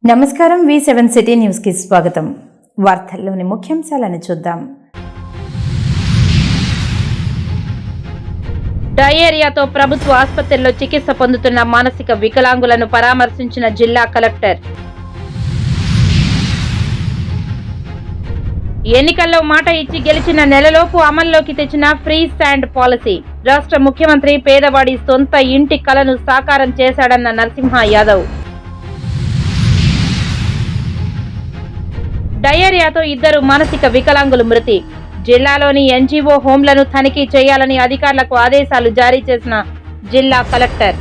నమస్కారం V7 city news కి స్వాగతం. వార్తల్లోని ముఖ్యాంశాలను చూద్దాం. డయేరియాతో ప్రభుత్వ ఆసుపత్రుల్లో చికిత్స పొందుతున్న మానసిక వికలాంగులను పరామర్శించిన జిల్లా కలెక్టర్. ఎన్నికల్లో మాట ఇచ్చి గెలిచిన నెలలోపు అమల్లోకి తెచ్చిన ఫ్రీ శాండ్ పాలసీ. రాష్ట్ర ముఖ్యమంత్రి పేదవాడి సొంత ఇంటి కలను సాకారం చేశాడన్న నరసింహ యాదవ్. డయేరియాతో 2 మానసిక వికలాంగులు మృతి. జిల్లాలోని NGO హోంలను తనిఖీ చేయాలని అధికారులకు ఆదేశాలు జారీ చేసిన జిల్లా కలెక్టర్.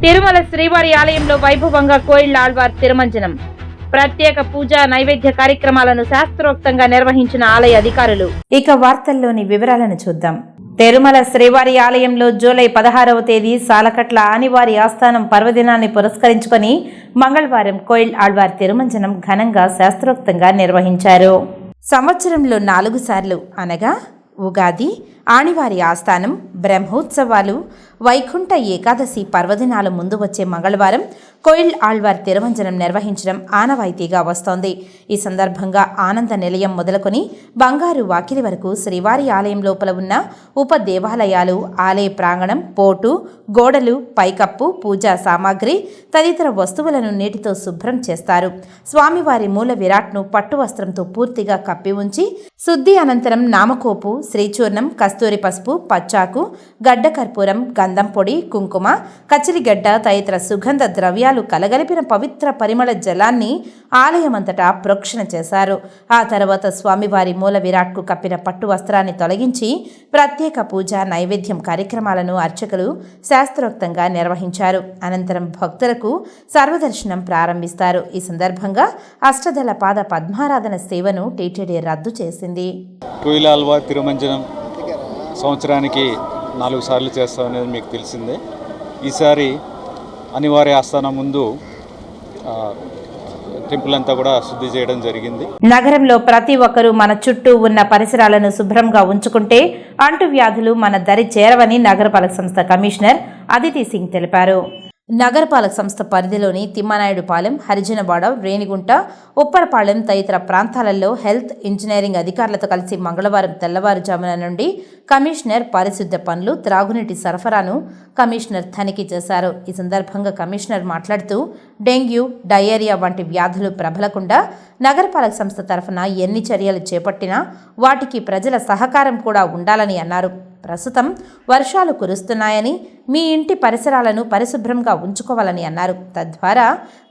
తిరుమల శ్రీవారి ఆలయంలో వైభవంగా కోయిల్ ఆళ్వార్ తిరుమంజనం. ప్రత్యేక పూజా నైవేద్య కార్యక్రమాలను శాస్త్రోక్తంగా నిర్వహించిన ఆలయ అధికారులు. ఇక వార్తల్లోని వివరాలను చూద్దాం. తిరుమల శ్రీవారి ఆలయంలో జూలై 16వ తేదీ సాలకట్ల ఆనివారి ఆస్థానం పర్వదినాన్ని పురస్కరించుకొని మంగళవారం కోయిల్ ఆళ్వార్ తిరుమంజనం ఘనంగా శాస్త్రోక్తంగా నిర్వహించారు. సంవత్సరంలో 4 సార్లు అనగా ఉగాది, ఆనివారి ఆస్థానం, బ్రహ్మోత్సవాలు, వైకుంఠ ఏకాదశి పర్వదినాల ముందు వచ్చే మంగళవారం కోయిల్ ఆళ్వార్ తిరుమంజనం నిర్వహించడం ఆనవాయితీగా వస్తోంది. ఈ సందర్భంగా ఆనంద నిలయం మొదలుకొని బంగారు వాకిలి వరకు శ్రీవారి ఆలయం లోపల ఉన్న ఉప దేవాలయాలు, ఆలయ ప్రాంగణం, పోటు, గోడలు, పైకప్పు, పూజా సామాగ్రి తదితర వస్తువులను నీటితో శుభ్రం చేస్తారు. స్వామివారి మూల విరాట్ను పట్టు వస్త్రంతో పూర్తిగా కప్పి ఉంచి శుద్ధి అనంతరం నామకోపు, శ్రీచూర్ణం, కస్తూరి పసుపు, పచ్చాకు, గడ్డ కర్పూరం, గంధం పొడి, కుంకుమ, కచిలిగడ్డ తదితర సుగంధ ద్రవ్యాలు కలగలిపిన పవిత్ర పరిమళ జలాన్ని ఆలయమంతటా ప్రోక్షణ చేశారు. ఆ తర్వాత స్వామివారి మూల విరాట్కు కప్పిన పట్టు వస్త్రాన్ని తొలగించి ప్రత్యేక పూజ నైవేద్యం కార్యక్రమాలను అర్చకులు శాస్త్రోక్తంగా నిర్వహించారు. అనంతరం భక్తులకు సర్వదర్శనం ప్రారంభిస్తారు. ఈ సందర్భంగా అష్టదళ పాద పద్మారాధన సేవను టీటీడీ రద్దు చేసింది. కోయిల్ ఆళ్వార్ తిరుమంజనం సంవత్సరానికి 4 సార్లు చేస్తామనేది మీకు తెలిసిందే. ఈసారి అనివార్య ఆస్థానం ముందు టెంపుల్ అంతా కూడా శుద్ధి చేయడం జరిగింది. నగరంలో ప్రతి ఒక్కరూ మన చుట్టూ ఉన్న పరిసరాలను శుభ్రంగా ఉంచుకుంటే అంటువ్యాధులు మన దరి చేరవని నగరపాలక సంస్థ కమిషనర్ అదితి సింగ్ తెలిపారు. నగరపాలక సంస్థ పరిధిలోని తిమ్మానాయుడుపాలెం, హరిజనవాడ, రేణిగుంట, ఉప్పరపాలెం తదితర ప్రాంతాలలో హెల్త్, ఇంజనీరింగ్ అధికారులతో కలిసి మంగళవారం తెల్లవారుజామున నుండి కమిషనర్ పారిశుద్ధ్య పనులు, త్రాగునీటి సరఫరాను కమిషనర్ తనిఖీ చేశారు. ఈ సందర్భంగా కమిషనర్ మాట్లాడుతూ డెంగ్యూ, డయేరియా వంటి వ్యాధులు ప్రబలకుండా నగరపాలక సంస్థ తరఫున ఎన్ని చర్యలు చేపట్టినా వాటికి ప్రజల సహకారం కూడా ఉండాలని అన్నారు. ప్రస్తుతం వర్షాలు కురుస్తున్నాయని మీ ఇంటి పరిసరాలను పరిశుభ్రంగా ఉంచుకోవాలని అన్నారు. తద్వారా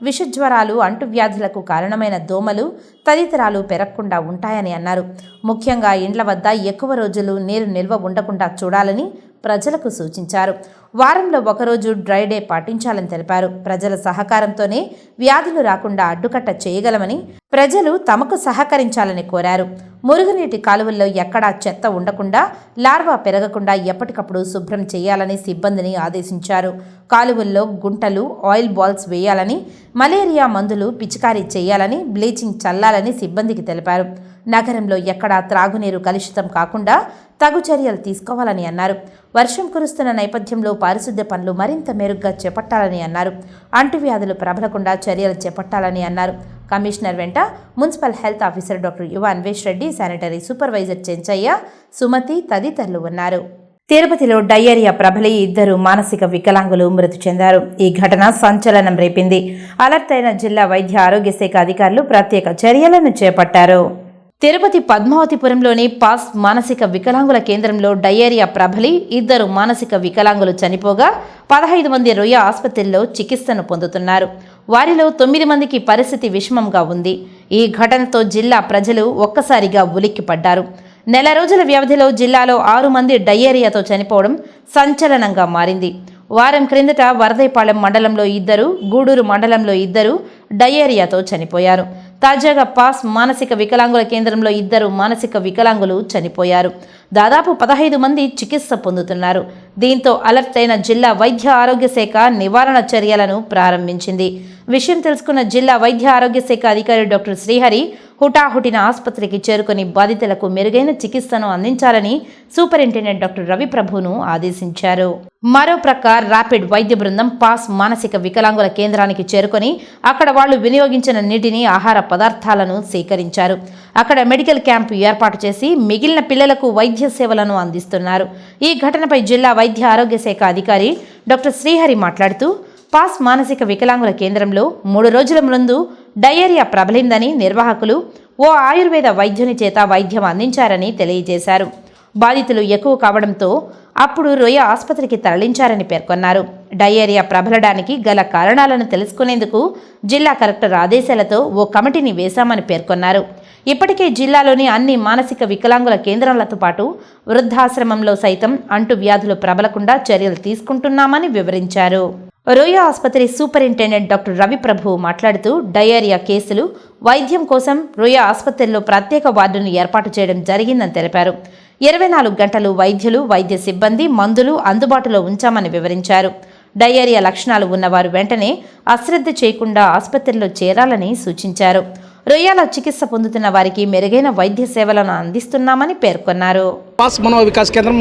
విషజ్వరాలు, అంటువ్యాధులకు కారణమైన దోమలు తదితరాలు పెరగకుండా ఉంటాయని అన్నారు. ముఖ్యంగా ఇండ్ల వద్ద ఎక్కువ రోజులు నీరు నిల్వ ఉండకుండా చూడాలని ప్రజలకు సూచించారు. వారంలో ఒకరోజు డ్రై డే పాటించాలని తెలిపారు. ప్రజల సహకారంతోనే వ్యాధులు రాకుండా అడ్డుకట్ట చేయగలమని ప్రజలు తమకు సహకరించాలని కోరారు. మురుగునీటి కాలువల్లో ఎక్కడా చెత్త ఉండకుండా, లార్వా పెరగకుండా ఎప్పటికప్పుడు శుభ్రం చేయాలని సిబ్బందిని ఆదేశించారు. కాలువల్లో గుంటలు, ఆయిల్ బాల్స్ వేయాలని, మలేరియా మందులు పిచికారీ చేయాలని, బ్లీచింగ్ చల్లాలని సిబ్బందికి తెలిపారు. నగరంలో ఎక్కడా త్రాగునీరు కలుషితం కాకుండా తగు చర్యలు తీసుకోవాలని అన్నారు. వర్షం కురుస్తున్న నేపథ్యంలో పారిశుద్ధ్య పనులు మరింత మెరుగ్గా చేపట్టాలని అన్నారు. అంటువ్యాధులు ప్రబలకుండా చర్యలు చేపట్టాలని అన్నారు. కమిషనర్ వెంట మున్సిపల్ హెల్త్ ఆఫీసర్ డాక్టర్ యువ అన్వేష్ రెడ్డి, శానిటరీ సూపర్వైజర్ చెంచయ్య, సుమతి తదితరులు ఉన్నారు. తిరుపతిలో డయేరియా ప్రబలి 2 మానసిక వికలాంగులు మృతి చెందారు. ఈ ఘటన సంచలనం రేపింది. అలర్ట్ అయిన జిల్లా వైద్య ఆరోగ్య శాఖ అధికారులు ప్రత్యేక చర్యలను చేపట్టారు. తిరుపతి పద్మావతిపురంలోని పాస్ మానసిక వికలాంగుల కేంద్రంలో డయేరియా ప్రబలి 2 మానసిక వికలాంగులు చనిపోగా 15 మంది రొయ్య ఆసుపత్రిలో చికిత్సను పొందుతున్నారు. వారిలో 9 మందికి పరిస్థితి విషమంగా ఉంది. ఈ ఘటనతో జిల్లా ప్రజలు ఒక్కసారిగా ఉలిక్కిపడ్డారు. నెల రోజుల వ్యవధిలో జిల్లాలో 6 మంది డయేరియాతో చనిపోవడం సంచలనంగా మారింది. వారం క్రిందట వరదైపాళెం మండలంలో 2, గూడూరు మండలంలో 2 డయేరియాతో చనిపోయారు. తాజాగా పాస్ మానసిక వికలాంగుల కేంద్రంలో 2 మానసిక వికలాంగులు చనిపోయారు. దాదాపు 15 మంది చికిత్స పొందుతున్నారు. దీంతో అలర్ట్ అయిన జిల్లా వైద్య ఆరోగ్య శాఖ నివారణ చర్యలను ప్రారంభించింది. విషయం తెలుసుకున్న జిల్లా వైద్య ఆరోగ్య శాఖ అధికారి డాక్టర్ శ్రీహరి హుటాహుటిన ఆసుపత్రికి చేరుకొని బాధితులకు మెరుగైన చికిత్సను అందించాలని సూపరింటెండెంట్ డాక్టర్ రవిప్రభును ఆదేశించారు. మరో ప్రక్క ర్యాపిడ్ వైద్య బృందం పాస్ మానసిక వికలాంగుల కేంద్రానికి చేరుకొని అక్కడ వాళ్లు వినియోగించిన నీటిని, ఆహార పదార్థాలను సేకరించారు. అక్కడ మెడికల్ క్యాంపు ఏర్పాటు చేసి మిగిలిన పిల్లలకు వైద్య సేవలను అందిస్తున్నారు. ఈ ఘటనపై జిల్లా వైద్య ఆరోగ్య శాఖ అధికారి డాక్టర్ శ్రీహరి మాట్లాడుతూ, పాస్ మానసిక వికలాంగుల కేంద్రంలో 3 రోజుల ముందు డయేరియా ప్రబలిందని నిర్వాహకులు ఓ ఆయుర్వేద వైద్యుని చేత వైద్యం అందించారని తెలియజేశారు. బాధితులు ఎక్కువ కావడంతో అప్పుడు రొయ్య ఆసుపత్రికి తరలించారని పేర్కొన్నారు. డయేరియా ప్రబలడానికి గల కారణాలను తెలుసుకునేందుకు జిల్లా కలెక్టర్ ఆదేశాలతో ఓ కమిటీని వేశామని పేర్కొన్నారు. ఇప్పటికే జిల్లాలోని అన్ని మానసిక వికలాంగుల కేంద్రాలతో పాటు వృద్ధాశ్రమంలో సైతం అంటువ్యాధులు ప్రబలకుండా చర్యలు తీసుకుంటున్నామని వివరించారు. రొయ్య ఆసుపత్రి సూపరింటెండెంట్ డాక్టర్ రవిప్రభు మాట్లాడుతూ, డయేరియా కేసులు వైద్యం కోసం రొయ్య ఆసుపత్రిలో ప్రత్యేక వార్డును ఏర్పాటు చేయడం జరిగిందని తెలిపారు. 24 గంటలు వైద్యులు, వైద్య సిబ్బంది, మందులు అందుబాటులో ఉంచామని వివరించారు. డయేరియా లక్షణాలు ఉన్నవారు వెంటనే అశ్రద్ధ చేయకుండా ఆసుపత్రిలో చేరాలని సూచించారు. రొయ్యలో చికిత్స పొందుతున్న వారికి మెరుగైన వైద్య సేవలను అందిస్తున్నామని పేర్కొన్నారు. పాస్ మనో వికాస్ కేంద్రం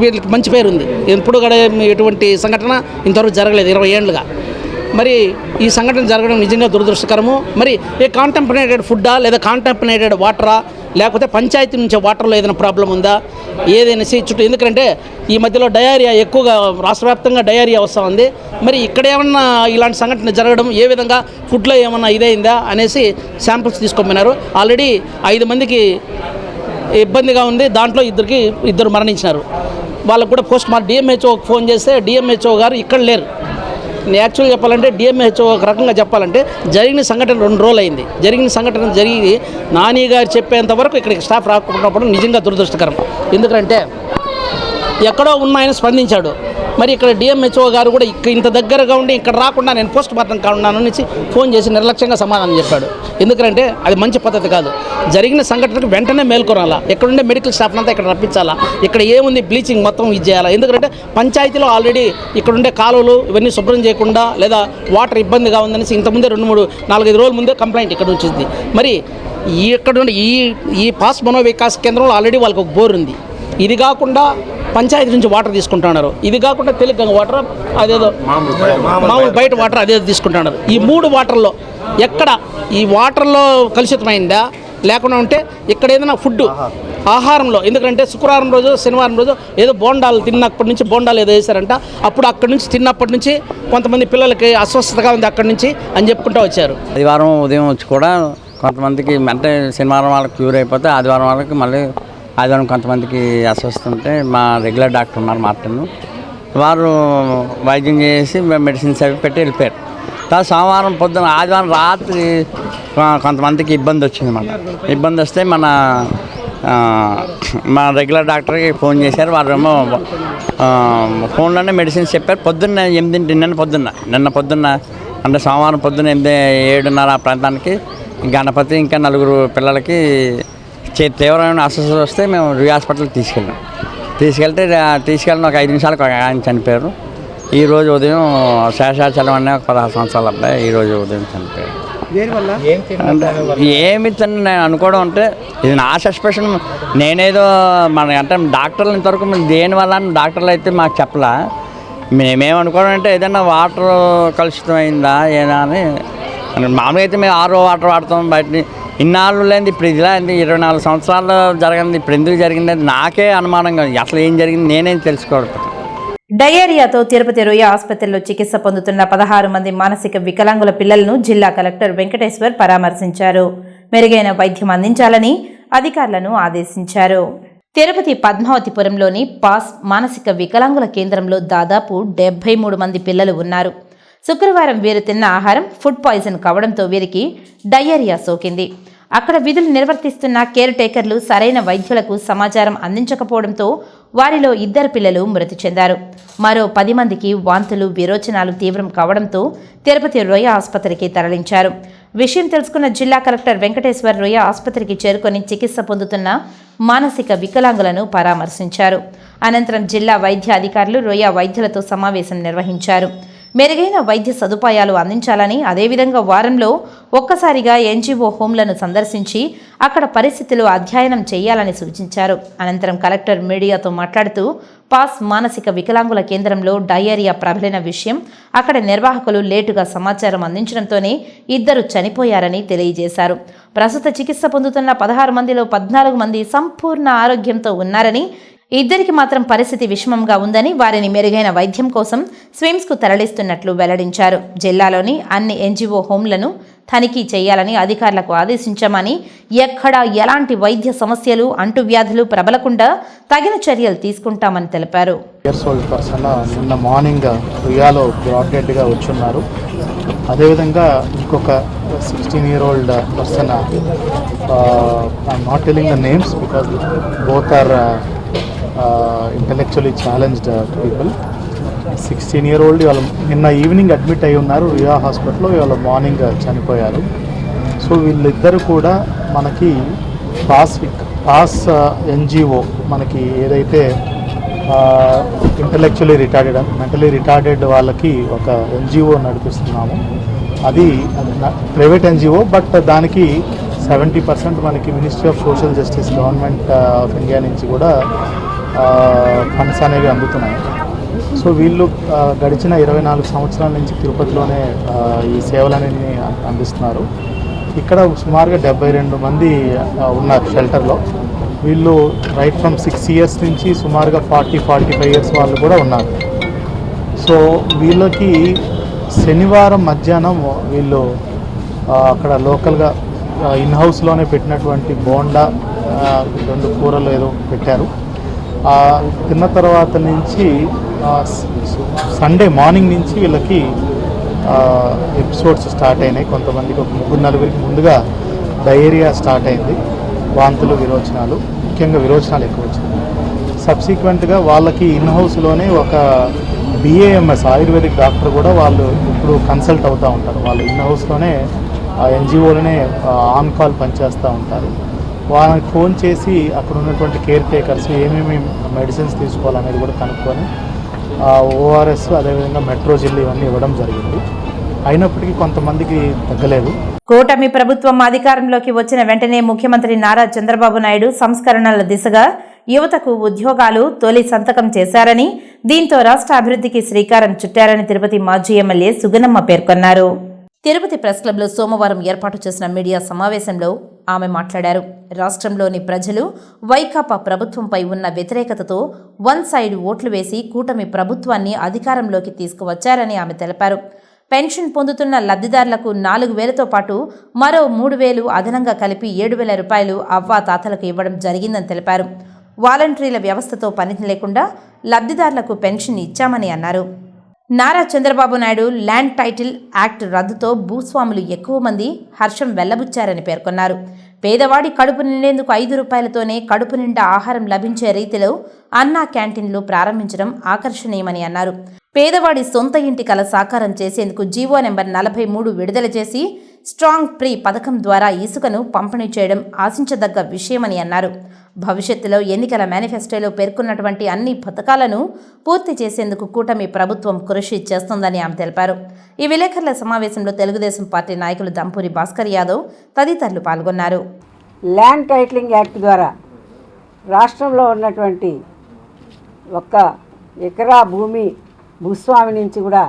వీళ్ళకి మంచి పేరు ఉంది. ఎప్పుడు కూడా ఎటువంటి సంఘటన ఇంతవరకు జరగలేదు 20 ఏళ్ళుగా. మరి ఈ సంఘటన జరగడం నిజంగా దురదృష్టకరము. మరి ఏ కాంటామినేటెడ్ ఫుడ్డా లేదా కాంటామినేటెడ్ వాటరా, లేకపోతే పంచాయతీ నుంచి వాటర్లో ఏదైనా ప్రాబ్లం ఉందా, ఏదైనా చుట్టూ, ఎందుకంటే ఈ మధ్యలో డయేరియా ఎక్కువగా రాష్ట్ర వ్యాప్తంగా డయేరియా వస్తూ ఉంది. మరి ఇక్కడ ఏమన్నా ఇలాంటి సంఘటన జరగడం, ఏ విధంగా ఫుడ్లో ఏమన్నా ఇదైందా అనేసి శాంపిల్స్ తీసుకోమన్నారు. ఆల్రెడీ 5 మందికి ఇబ్బందిగా ఉంది. దాంట్లో ఇద్దరు మరణించినారు. వాళ్ళకు కూడా పోస్ట్ మార్టం డిఎంహెచ్ఓకి ఫోన్ చేస్తే డిఎంహెచ్ఓ గారు ఇక్కడ లేరు. యాక్చువల్గా చెప్పాలంటే డిఎంహెచ్ఓ ఒక రకంగా చెప్పాలంటే జరిగిన సంఘటన 2 రోజులు అయింది. జరిగిన సంఘటన జరిగి నాని గారు చెప్పేంత వరకు ఇక్కడికి స్టాఫ్ రాకపోవడం నిజంగా దురదృష్టకరం. ఎందుకంటే ఎక్కడో ఉన్న ఆయన స్పందించాడు. మరి ఇక్కడ డిఎంహెచ్ఓ గారు కూడా ఇంత దగ్గరగా ఉండి ఇక్కడ రాకుండా నేను పోస్ట్ మార్టం కానున్నాను అనేసి ఫోన్ చేసి నిర్లక్ష్యంగా సమాధానం చెప్పాడు. ఎందుకంటే అది మంచి పద్ధతి కాదు. జరిగిన సంఘటనకు వెంటనే మేల్కొనాలా, ఎక్కడుండే మెడికల్ స్టాఫ్ అంతా ఇక్కడ రప్పించాలా, ఇక్కడ ఏముంది బ్లీచింగ్ మొత్తం ఇది చేయాలా. ఎందుకంటే పంచాయతీలో ఆల్రెడీ ఇక్కడుండే కాలువలు ఇవన్నీ శుభ్రం చేయకుండా లేదా వాటర్ ఇబ్బందిగా ఉందనేసి ఇంతకుముందే 2-3-4-5 రోజుల ముందే కంప్లైంట్ ఇక్కడ వచ్చింది. మరి ఇక్కడ ఈ పాస్ మనో వికాస్ కేంద్రంలో ఆల్రెడీ వాళ్ళకి ఒక బోర్ ఉంది. ఇది కాకుండా పంచాయతీ నుంచి వాటర్ తీసుకుంటున్నారు. ఇది కాకుండా తెలుగు వాటర్ అదేదో మామూలు బయట వాటర్ అదేదో తీసుకుంటున్నారు. ఈ 3 వాటర్లో ఎక్కడ ఈ వాటర్లో కలుషితమైందా, లేకుండా ఉంటే ఇక్కడ ఏదైనా ఫుడ్ ఆహారంలో, ఎందుకంటే శుక్రవారం రోజు శనివారం రోజు ఏదో బోండాలు తిన్నప్పటి నుంచి బోండాలు ఏదో వేశారంట. అప్పుడు అక్కడి నుంచి తిన్నప్పటి నుంచి కొంతమంది పిల్లలకి అస్వస్థతగా ఉంది అక్కడి నుంచి అని చెప్పుకుంటూ వచ్చారు. ఆదివారం ఉదయం వచ్చి కూడా కొంతమందికి అంటే శనివారం వాళ్ళకి క్యూర్ అయిపోతే ఆదివారం వాళ్ళకి మళ్ళీ ఆదివారం కొంతమందికి అస్వస్థత ఉంటే మా రెగ్యులర్ డాక్టర్ ఉన్నారు మార్టన్, వారు వైద్యం చేసి మెడిసిన్స్ అవి పెట్టి వెళ్ళిపోయారు. తర్వాత సోమవారం పొద్దున ఆదివారం రాత్రి కొంతమందికి ఇబ్బంది వచ్చింది. ఇబ్బంది వస్తే మా రెగ్యులర్ డాక్టర్కి ఫోన్ చేశారు. వారేమో ఫోన్లోనే మెడిసిన్స్ చెప్పారు. పొద్దున్న 8 నిన్న పొద్దున్న అంటే సోమవారం పొద్దున్న 7:30 ఆ ప్రాంతానికి గణపతి ఇంకా 4 పిల్లలకి తీవ్రమైన అస్వస్థత వస్తే మేము రీ హాస్పిటల్కి తీసుకెళ్ళిన ఒక 5 నిమిషాలకు ఆయన చనిపోయారు. ఈరోజు ఉదయం శేషాచలం అనే ఒక 16 సంవత్సరాల అబ్బాయి ఈరోజు ఉదయం చనిపోయారు. ఏమి నేను అనుకోవడం అంటే ఇది నా సస్పెషన్. నేనేదో అంటే డాక్టర్లు ఇంతవరకు దేనివల్ల డాక్టర్లు అయితే మాకు చెప్పలా. మేమేమనుకోవడం అంటే ఏదైనా వాటర్ కలుషితం అయిందా ఏదా అని. మామూలుగా అయితే మేము RO వాటర్ వాడతాం బయటని. ఇన్నాళ్ళు లేని ఇప్పుడు ఇలా 24 సంవత్సరాలు జరగంది. ఇప్పుడు ఎందుకు జరిగింది నాకే అనుమానంగా, అసలు ఏం జరిగింది నేనేం తెలుసుకోవడం. డయేరియాతో తిరుపతి రొయ్య ఆసుపత్రిలో చికిత్స పొందుతున్న 16 మంది మానసిక వికలాంగుల పిల్లలను జిల్లా కలెక్టర్ వెంకటేశ్వర్ పరామర్శించారు. మెరుగైన వైద్యం అందించాలని అధికారులను ఆదేశించారు. తిరుపతి పద్మావతిపురంలోని పాస్ మానసిక వికలాంగుల కేంద్రంలో దాదాపు 73 మంది పిల్లలు ఉన్నారు. శుక్రవారం వీరు తిన్న ఆహారం ఫుడ్ పాయిజన్ కావడంతో వీరికి డయేరియా సోకింది. అక్కడ విధులు నిర్వర్తిస్తున్న కేర్ టేకర్లు సరైన వైద్యులకు సమాచారం అందించకపోవడంతో వారిలో 2 పిల్లలు మృతి చెందారు. మరో 10 మందికి వాంతులు, విరోచనాలు తీవ్రం కావడంతో తిరుపతి రొయ్య ఆసుపత్రికి తరలించారు. విషయం తెలుసుకున్న జిల్లా కలెక్టర్ వెంకటేశ్వర్ రొయ్య ఆసుపత్రికి చేరుకొని చికిత్స పొందుతున్న మానసిక వికలాంగులను పరామర్శించారు. అనంతరం జిల్లా వైద్య అధికారులు రొయ్య వైద్యులతో సమావేశం నిర్వహించారు. మెరుగైన వైద్య సదుపాయాలు అందించాలని, అదేవిధంగా వారంలో ఒక్కసారిగా ఎన్జీఓ హోంలను సందర్శించి అక్కడ పరిస్థితులు అధ్యయనం చేయాలని సూచించారు. అనంతరం కలెక్టర్ మీడియాతో మాట్లాడుతూ పాస్ మానసిక వికలాంగుల కేంద్రంలో డయేరియా ప్రబలిన విషయం, అక్కడ నిర్వాహకులు లేటుగా సమాచారం అందించడంతోనే 2 చనిపోయారని తెలియజేశారు. ప్రస్తుత చికిత్స పొందుతున్న 16 మందిలో 14 మంది సంపూర్ణ ఆరోగ్యంతో ఉన్నారని, 2కి మాత్రం పరిస్థితి విషమంగా ఉందని, వారిని మెరుగైన వైద్యం కోసం స్విమ్స్కు తరలిస్తున్నట్లు వెల్లడించారు. జిల్లాలోని అన్ని ఎన్జీఓ హోంలను తనిఖీ చేయాలని అధికారులకు ఆదేశించామని, ఎక్కడా ఎలాంటి వైద్య సమస్యలు, అంటువ్యాధులు ప్రబలకుండా తగిన చర్యలు తీసుకుంటామని తెలిపారు. నిన్న మార్నింగ్ రియాలో బ్రాడ్డెడ్గా వచ్చున్నారు. అదేవిధంగా ఇంకొక 16-year-old person, I'm not telling the names because both are intellectually challenged people. 16-year-old ఇవాళ నిన్న ఈవినింగ్ అడ్మిట్ అయి ఉన్నారు రియా హాస్పిటల్లో, ఇవాళ మార్నింగ్ చనిపోయారు. సో వీళ్ళిద్దరు కూడా మనకి పాస్ ఎన్జిఓ మనకి ఏదైతే ఇంటలెక్చువల్లీ రిటార్డెడ్, మెంటలీ రిటార్డెడ్ వాళ్ళకి ఒక ఎన్జిఓ నడిపిస్తున్నాము. అది ప్రైవేట్ ఎన్జిఓ, బట్ దానికి 70% మనకి ministry of social justice, government of India నుంచి కూడా ఫండ్స్ అనేవి అందుతున్నాయి. సో వీళ్ళు గడిచిన 24 సంవత్సరాల నుంచి తిరుపతిలోనే ఈ సేవలన్నీ అందిస్తున్నారు. ఇక్కడ సుమారుగా 72 మంది ఉన్నారు షెల్టర్లో. వీళ్ళు రైట్ ఫ్రమ్ 6 years నుంచి సుమారుగా 40-45 years వాళ్ళు కూడా ఉన్నారు. సో వీళ్ళకి శనివారం మధ్యాహ్నం వీళ్ళు అక్కడ లోకల్గా ఇన్ హౌస్లోనే పెట్టినటువంటి బోండా 2 కూరలు ఏదో పెట్టారు. తిన్న తర్వాత నుంచి సండే మార్నింగ్ నుంచి వీళ్ళకి ఎపిసోడ్స్ స్టార్ట్ అయినాయి. కొంతమందికి ఒక 3-4 ముందుగా డయేరియా స్టార్ట్ అయింది, వాంతులు, విరోచనాలు, ముఖ్యంగా విరోచనాలు ఎక్కువ వచ్చినాయి. సబ్సిక్వెంట్గా వాళ్ళకి ఇన్ హౌస్లోనే ఒక బిఏఎంఎస్ ఆయుర్వేదిక్ డాక్టర్ కూడా వాళ్ళు ఇప్పుడు కన్సల్ట్ అవుతూ ఉంటారు. వాళ్ళు ఇన్ హౌస్లోనే ఎన్జిఓలోనే ఆన్ కాల్ పనిచేస్తూ ఉంటారు. వాళ్ళకి ఫోన్ చేసి అక్కడ ఉన్నటువంటి కేర్ టేకర్స్ ఏమేమి మెడిసిన్స్ తీసుకోవాలనేది కూడా కనుక్కొని ఓఆర్ఎస్, అదేవిధంగా మెట్రోజిల్ ఇవన్నీ ఇవ్వడం జరిగింది. అయినప్పటికీ కొంతమందికి తగ్గలేదు. కూటమి ప్రభుత్వం అధికారంలోకి వచ్చిన వెంటనే ముఖ్యమంత్రి నారా చంద్రబాబు నాయుడు సంస్కరణల దిశగా యువతకు ఉద్యోగాలు తొలి సంతకం చేశారని, దీంతో రాష్ట్ర అభివృద్ధికి శ్రీకారం చుట్టారని తిరుపతి మాజీ ఎమ్మెల్యే సుగనమ్మ పేర్కొన్నారు. తిరుపతి ప్రెస్ క్లబ్లో సోమవారం ఏర్పాటు చేసిన మీడియా సమావేశంలో ఆమె మాట్లాడారు. రాష్ట్రంలోని ప్రజలు వైకాపా ప్రభుత్వంపై ఉన్న వ్యతిరేకతతో వన్ సైడ్ ఓట్లు వేసి కూటమి ప్రభుత్వాన్ని అధికారంలోకి తీసుకువచ్చారని ఆమె తెలిపారు. పెన్షన్ పొందుతున్న లబ్ధిదారులకు 4,000తో పాటు మరో 3,000 అదనంగా కలిపి 7,000 రూపాయలు అవ్వా తాతలకు ఇవ్వడం జరిగిందని తెలిపారు. వాలంటీర్ల వ్యవస్థతో పని లేకుండా లబ్ధిదారులకు పెన్షన్ ఇచ్చామని అన్నారు. Nara Chandrababu Naidu land title act రద్దుతో భూస్వాములు ఎక్కువ మంది హర్షం వెల్లబుచ్చారని పేర్కొన్నారు. పేదవాడి కడుపు నిండేందుకు 5 రూపాయలతోనే కడుపు నిండా ఆహారం లభించే రీతిలో అన్నా క్యాంటీన్లు ప్రారంభించడం ఆకర్షణీయమని అన్నారు. పేదవాడి సొంత ఇంటి కల సాకారం చేసేందుకు జీవో నెంబర్ 43 విడుదల చేసి స్ట్రాంగ్ ప్రీ పథకం ద్వారా ఇసుకను పంపిణీ చేయడం ఆశించదగ్గ విషయమని అన్నారు. భవిష్యత్తులో ఎన్నికల మేనిఫెస్టోలో పేర్కొన్నటువంటి అన్ని పథకాలను పూర్తి చేసేందుకు కూటమి ప్రభుత్వం కృషి చేస్తోందని ఆమె తెలిపారు. ఈ విలేకరుల సమావేశంలో తెలుగుదేశం పార్టీ నాయకులు దంపూరి భాస్కర్ యాదవ్ తదితరులు పాల్గొన్నారు. ల్యాండ్ టైటిలింగ్ యాక్ట్ ద్వారా రాష్ట్రంలో ఉన్నటువంటి 1 ఎకరా భూమి భూస్వామి నుంచి కూడా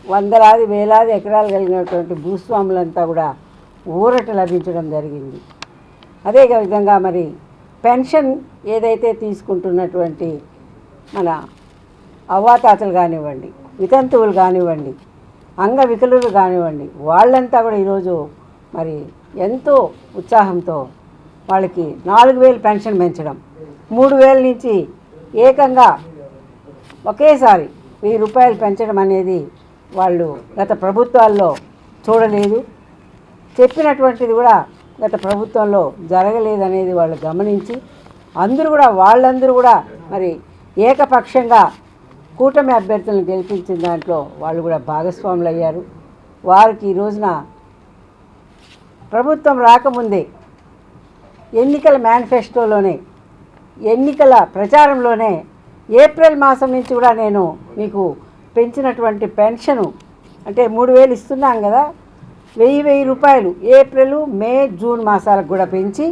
వందలాది వేలాది ఎకరాలు కలిగినటువంటి భూస్వాములంతా కూడా ఊరట లభించడం జరిగింది. అదే విధంగా మరి పెన్షన్ ఏదైతే తీసుకుంటున్నటువంటి మన అవ్వాతాతలు కానివ్వండి, వితంతువులు కానివ్వండి, అంగవికలులు కానివ్వండి, వాళ్ళంతా కూడా ఈరోజు మరి ఎంతో ఉత్సాహంతో వాళ్ళకి 4,000 పెన్షన్ పెంచడం, 3,000 నుంచి ఏకంగా ఒకేసారి 1,000 రూపాయలు పెంచడం అనేది వాళ్ళు గత ప్రభుత్వాల్లో చూడలేదు. చెప్పినటువంటిది కూడా గత ప్రభుత్వంలో జరగలేదనేది వాళ్ళు గమనించి వాళ్ళందరూ కూడా మరి ఏకపక్షంగా కూటమి అభ్యర్థులను గెలిపించిన దాంట్లో వాళ్ళు కూడా భాగస్వాములు అయ్యారు. వారికి ఈ రోజున ప్రభుత్వం రాకముందే ఎన్నికల మేనిఫెస్టోలోనే, ఎన్నికల ప్రచారంలోనే ఏప్రిల్ మాసం నుంచి కూడా నేను మీకు పెంచినటువంటి పెన్షను అంటే 3,000 ఇస్తున్నాం కదా, 1,000 రూపాయలు ఏప్రిల్, మే, జూన్ మాసాలకు కూడా పెంచి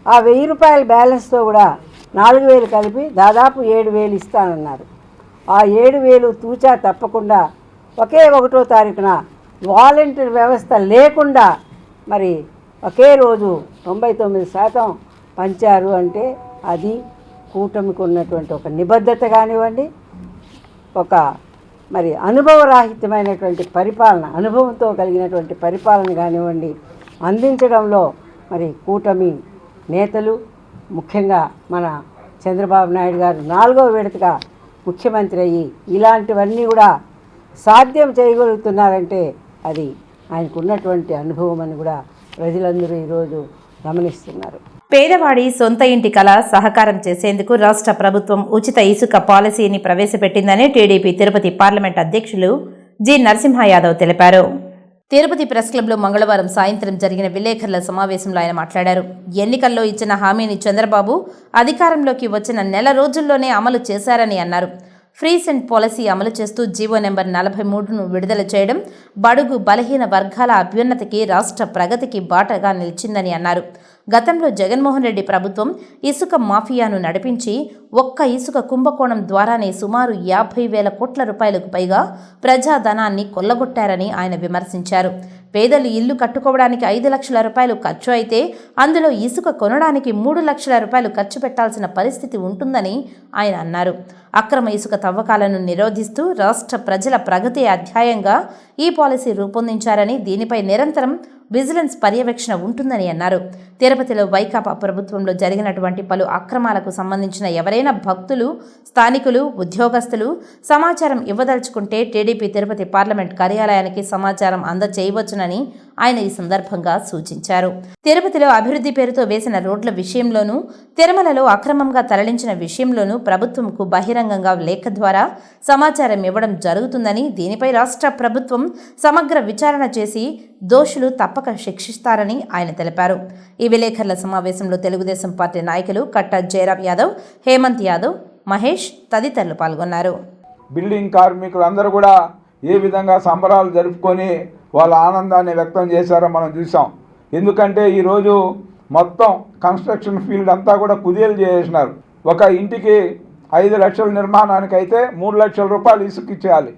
ఆ 1,000 రూపాయల బ్యాలెన్స్తో కూడా 4,000 కలిపి దాదాపు 7,000 ఇస్తానన్నారు. ఆ 7,000 తూచా తప్పకుండా ఒకే 1వ తారీఖున వాలంటీర్ వ్యవస్థ లేకుండా మరి ఒకే రోజు 99% పంచారు అంటే అది కూటమికి ఉన్నటువంటి ఒక నిబద్ధత కానివ్వండి, ఒక మరి అనుభవరాహిత్యమైనటువంటి పరిపాలన, అనుభవంతో కలిగినటువంటి పరిపాలన కానివ్వండి అందించడంలో మరి కూటమి నేతలు, ముఖ్యంగా మన చంద్రబాబు నాయుడు గారు 4వ విడతగా ముఖ్యమంత్రి అయ్యి ఇలాంటివన్నీ కూడా సాధ్యం చేయగలుగుతున్నారంటే అది ఆయనకు ఉన్నటువంటి అనుభవం అని కూడా ప్రజలందరూ ఈరోజు గమనిస్తున్నారు. పేదవాడి సొంత ఇంటి కళ సహకారం చేసేందుకు రాష్ట్ర ప్రభుత్వం ఉచిత ఇసుక పాలసీని ప్రవేశపెట్టిందని టీడీపీ తిరుపతి పార్లమెంట్ అధ్యక్షులు జి. నరసింహ యాదవ్ తెలిపారు. తిరుపతి ప్రెస్ క్లబ్లో మంగళవారం సాయంత్రం జరిగిన విలేకరుల సమావేశంలో ఆయన మాట్లాడారు. ఎన్నికల్లో ఇచ్చిన హామీని చంద్రబాబు అధికారంలోకి వచ్చిన నెల రోజుల్లోనే అమలు చేశారని అన్నారు. ఫ్రీస్ అండ్ పాలసీ అమలు చేస్తూ జీవో నెంబర్ 43ను విడుదల చేయడం బడుగు బలహీన వర్గాల అభ్యున్నతికి, రాష్ట్ర ప్రగతికి బాటగా నిలిచిందని అన్నారు. గతంలో జగన్మోహన్ రెడ్డి ప్రభుత్వం ఇసుక మాఫియాను నడిపించి ఒక్క ఇసుక కుంభకోణం ద్వారానే సుమారు 50,000 కోట్ల రూపాయలకు పైగా ప్రజాధనాన్ని కొల్లగొట్టారని ఆయన విమర్శించారు. పేదలు ఇల్లు కట్టుకోవడానికి 5 లక్షల రూపాయలు ఖర్చు అయితే అందులో ఇసుక కొనడానికి 3 లక్షల రూపాయలు ఖర్చు పెట్టాల్సిన పరిస్థితి ఉంటుందని ఆయన అన్నారు. అక్రమ ఇసుక తవ్వకాలను నిరోధిస్తూ రాష్ట్ర ప్రజల ప్రగతి అధ్యాయంగా ఈ పాలసీ రూపొందించారని, దీనిపై నిరంతరం విజిలెన్స్ పర్యవేక్షణ ఉంటుందని అన్నారు. తిరుపతిలో వైకాపా ప్రభుత్వంలో జరిగినటువంటి పలు అక్రమాలకు సంబంధించిన ఎవరైనా భక్తులు, స్థానికులు, ఉద్యోగస్తులు సమాచారం ఇవ్వదలుచుకుంటే టీడీపీ తిరుపతి పార్లమెంట్ కార్యాలయానికి సమాచారం అందజేయవచ్చునని ఆయన ఈ సందర్భంగా సూచించారు. తిరుపతిలో అభివృద్ధి పేరుతో వేసిన రోడ్ల విషయంలోనూ, తిరుమలలో అక్రమంగా తరలించిన విషయంలోనూ ప్రభుత్వంకు బహిరంగంగా లేఖ ద్వారా సమాచారం ఇవ్వడం జరుగుతుందని, దీనిపై రాష్ట్ర ప్రభుత్వం సమగ్ర విచారణ చేసి దోషులు తప్పక శిక్షిస్తారని ఆయన తెలిపారు. ఈ విలేకరుల సమావేశంలో తెలుగుదేశం పార్టీ నాయకులు కట్టా జయరాం యాదవ్, హేమంత్ యాదవ్, మహేష్ తదితరులు పాల్గొన్నారు. బిల్డింగ్ కార్మికులందరూ కూడా ఏ విధంగా సంబరాలు జరుపుకొని వాళ్ళ ఆనందాన్ని వ్యక్తం చేశారో మనం చూసాం. ఎందుకంటే ఈరోజు మొత్తం కన్స్ట్రక్షన్ ఫీల్డ్ అంతా కూడా కుదేలు చేసేసినారు. ఒక ఇంటికి 5 లక్షల నిర్మాణానికి అయితే 3 లక్షల రూపాయలు ఇసుక ఇచ్చేయాలి.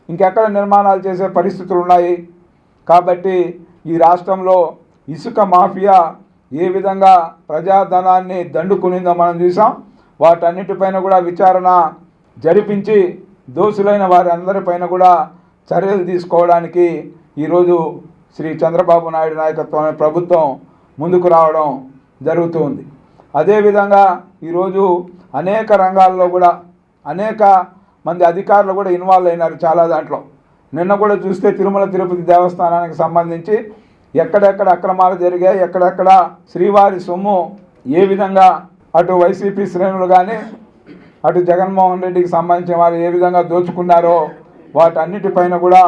ఇంకెక్కడ నిర్మాణాలు చేసే పరిస్థితులు ఉన్నాయి. కాబట్టి ఈ రాష్ట్రంలో ఇసుక మాఫియా ఏ విధంగా ప్రజాధనాన్ని దండుకునిందో మనం చూసాం. వాటన్నిటిపైన కూడా విచారణ జరిపించి దోషులైన వారి అందరిపైన కూడా చర్యలు తీసుకోవడానికి ఈరోజు శ్రీ చంద్రబాబు నాయుడు నాయకత్వంలో ప్రభుత్వం ముందుకు రావడం జరుగుతుంది. అదేవిధంగా ఈరోజు అనేక రంగాల్లో కూడా అనేక మంది అధికారులు కూడా ఇన్వాల్వ్ అయినారు చాలా దాంట్లో. నిన్న కూడా చూస్తే తిరుమల తిరుపతి దేవస్థానానికి సంబంధించి ఎక్కడెక్కడ అక్రమాలు జరిగాయి, ఎక్కడెక్కడ శ్రీవారి సొమ్ము ఏ విధంగా అటు వైసీపీ శ్రేణులు కానీ అటు జగన్మోహన్ రెడ్డికి సంబంధించిన వారు ఏ విధంగా దోచుకున్నారో వాటన్నిటిపైన కూడా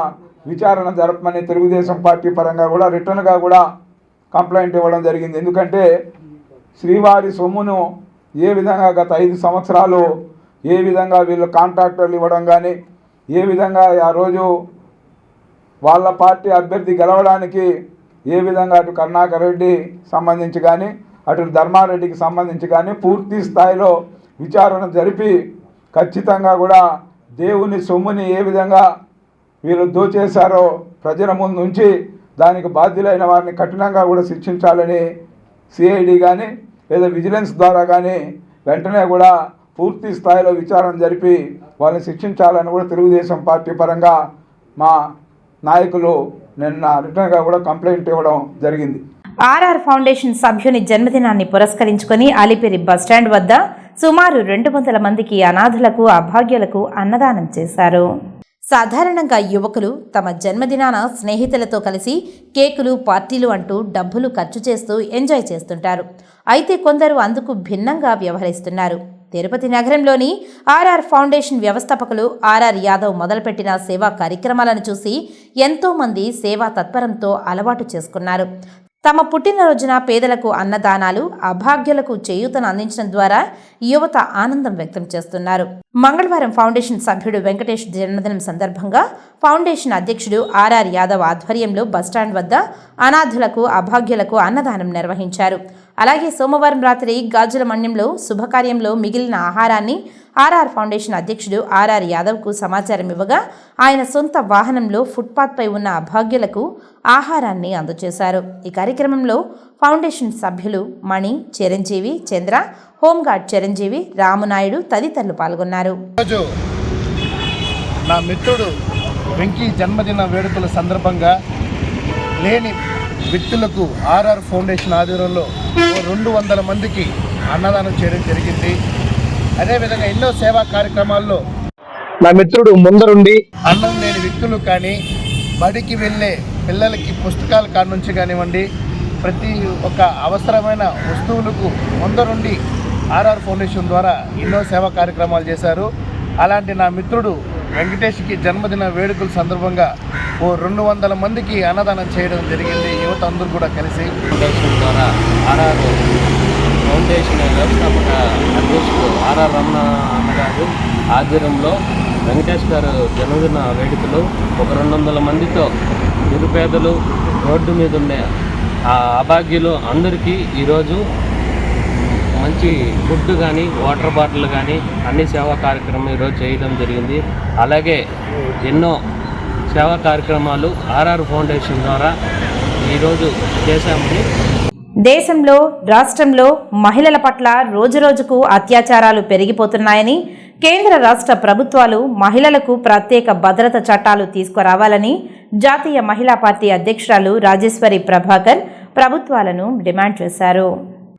విచారణ జరపమని తెలుగుదేశం పార్టీ పరంగా కూడా రిటర్న్గా కూడా కంప్లైంట్ ఇవ్వడం జరిగింది. ఎందుకంటే శ్రీవారి సొమ్మును ఏ విధంగా గత 5 సంవత్సరాలు ఏ విధంగా వీళ్ళు కాంట్రాక్టర్లు ఇవ్వడం కానీ, ఏ విధంగా ఆ రోజు వాళ్ళ పార్టీ అభ్యర్థి గెలవడానికి ఏ విధంగా అటు కరుణాకర్ రెడ్డి సంబంధించి కానీ అటు ధర్మారెడ్డికి సంబంధించి కానీ పూర్తి స్థాయిలో విచారణ జరిపి ఖచ్చితంగా కూడా దేవుని సొమ్ముని ఏ విధంగా వీళ్ళు దోచేశారో ప్రజల ముందు ఉంచి దానికి బాధ్యులైన వారిని కఠినంగా కూడా శిక్షించాలని సిఐడి కానీ లేదా విజిలెన్స్ ద్వారా కానీ వెంటనే కూడా పూర్తి స్థాయిలో విచారణ జరిపి వాళ్ళని శిక్షించాలని కూడా తెలుగుదేశం పార్టీ పరంగా మా నాయకులు నిన్న రిటర్న్గా కూడా కంప్లైంట్ ఇవ్వడం జరిగింది. ఆర్ఆర్ ఫౌండేషన్ సభ్యుని జన్మదినాన్ని పురస్కరించుకొని అలిపిరి బస్టాండ్ వద్ద సుమారు 200 మందికి అనాథులకు, అభాగ్యులకు అన్నదానం చేశారు. సాధారణంగా యువకులు తమ జన్మదినాన స్నేహితులతో కలిసి కేకులు, పార్టీలు అంటూ డబ్బులు ఖర్చు చేస్తూ ఎంజాయ్ చేస్తుంటారు. అయితే కొందరు అందుకు భిన్నంగా వ్యవహరిస్తున్నారు. తిరుపతి నగరంలోని ఆర్ఆర్ ఫౌండేషన్ వ్యవస్థాపకులు ఆర్ఆర్ యాదవ్ మొదలుపెట్టిన సేవా కార్యక్రమాలను చూసి ఎంతోమంది సేవా తత్పరంతో అలవాటు చేసుకున్నారు. తమ పుట్టినరోజున పేదలకు అన్నదానాలు, అభాగ్యులకు చేయూతను అందించడం ద్వారా యువత ఆనందం వ్యక్తం చేస్తున్నారు. మంగళవారం ఫౌండేషన్ సభ్యుడు వెంకటేష్ జన్మదినం సందర్భంగా ఫౌండేషన్ అధ్యక్షుడు ఆర్ఆర్ యాదవ్ ఆధ్వర్యంలో బస్టాండ్ వద్ద అనాథులకు, అభాగ్యులకు అన్నదానం నిర్వహించారు. అలాగే సోమవారం రాత్రి గాజుల మన్యంలో శుభకార్యంలో మిగిలిన ఆహారాన్ని ఆర్ఆర్ ఫౌండేషన్ అధ్యక్షుడు ఆర్ఆర్ యాదవ్కు సమాచారం ఇవ్వగా ఆయన సొంత వాహనంలో ఫుట్పాత్పై ఉన్న అభాగ్యులకు ఆహారాన్ని అందజేశారు. ఈ కార్యక్రమంలో ఫౌండేషన్ సభ్యులు మణి, చిరంజీవి, చంద్ర, హోంగార్డ్ చిరంజీవి, రామునాయుడు తదితరులు పాల్గొన్నారు. ఈరోజు నా మిత్రుడు వెంకీ జన్మదిన వేడుకల సందర్భంగా లేని వ్యక్తులకు ఆర్ఆర్ ఫౌండేషన్ ఆధ్వర్యంలో 200 మందికి అన్నదానం చేయడం జరిగింది. అదేవిధంగా ఎన్నో సేవా కార్యక్రమాల్లో నా మిత్రుడు ముందరుండి అన్నం లేని వ్యక్తులు కానీ, బడికి వెళ్ళే పిల్లలకి పుస్తకాల కాడ నుంచి కానివ్వండి, ప్రతి ఒక్క అవసరమైన వస్తువులకు ముందరుండి ఆర్ఆర్ ఫౌండేషన్ ద్వారా ఎన్నో సేవా కార్యక్రమాలు చేశారు. అలాంటి నా మిత్రుడు వెంకటేష్కి జన్మదిన వేడుకల సందర్భంగా 200 మందికి అన్నదానం చేయడం జరిగింది. యువత అందరూ కూడా కలిసి ఫౌండేషన్ ద్వారా ఆర్ఆర్ ఫౌండేషన్ వ్యవస్థాపక అధ్యక్షుడు ఆర్ఆర్ రమణ అన్నగారు ఆధ్వర్యంలో వెంకటేష్ గారు జన్మదిన వేడుకలు 200 మందితో నిరుపేదలు, రోడ్డు మీద ఉండే అభాగ్యులు అందరికీ ఈరోజు మంచి ఫుడ్ కానీ, వాటర్ బాటిల్ కానీ అన్ని సేవా కార్యక్రమం ఈరోజు చేయడం జరిగింది. అలాగే ఎన్నో సేవా కార్యక్రమాలు ఆర్ఆర్ ఫౌండేషన్ ద్వారా ఈరోజు చేశామని. దేశంలో, రాష్ట్రంలో మహిళల పట్ల రోజురోజుకు అత్యాచారాలు పెరిగిపోతున్నాయని, కేంద్ర రాష్ట్ర ప్రభుత్వాలు మహిళలకు ప్రత్యేక భద్రత చట్టాలు తీసుకురావాలని జాతీయ మహిళా పార్టీ అధ్యక్షురాలు రాజేశ్వరి ప్రభాకర్ ప్రభుత్వాలను డిమాండ్ చేశారు.